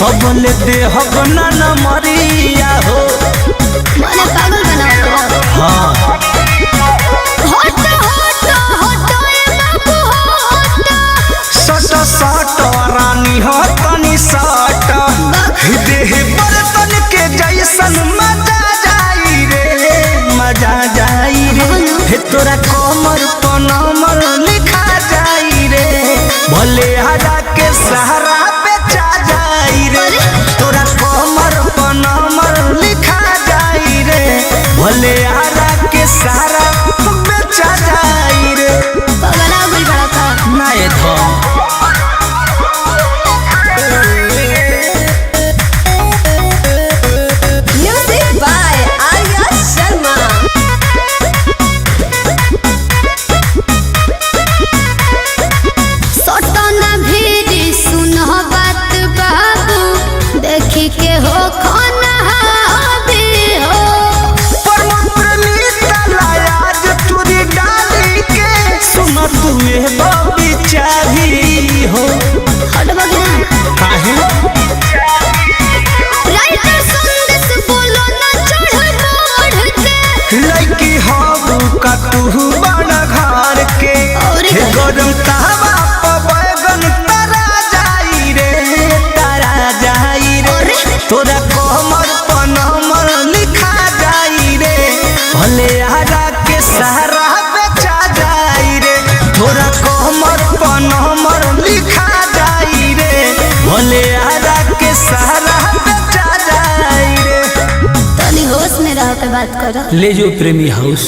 बोले दे हब ना मरिया हो माने पागल बनाओ हाँ हट हट हट ए बाबू हट सट सट रानी हो तनी सट देह बर्तन के जैसन मजा जाई रे हे तोरा कमर पनमर लिखा जाई रे भले हरा के सहारा बेचा जाई रे तोरा कमर पनमर लिखा जाई रे भले हरा के सहारा बेचा जाई रे पगला गुल बड़ा था ना ये म्यूजिक बाय आर्या शर्मा सटना भीड़ी सुनो बात बाबू देखी के हो खाना हाबी हो चूरी डाली के सुन तुए बाबी चाही हो हट बगना काहे राइटर संदेश बोलो ना चढ़ बढ़ के लड़की हो का तू बड़ा घर के और हे गरम तवा पर बैगन तारा जाई रे तोरा कमर पनमर लिखा जाई रे भले हरा के सहारा बेचा जाई रे तोरा कमर पनमर लिखा जाई रे भले हरा के सहारा बेचा जाई रे तनी होश में रह के बात करो ले जो प्रेमी हाउस।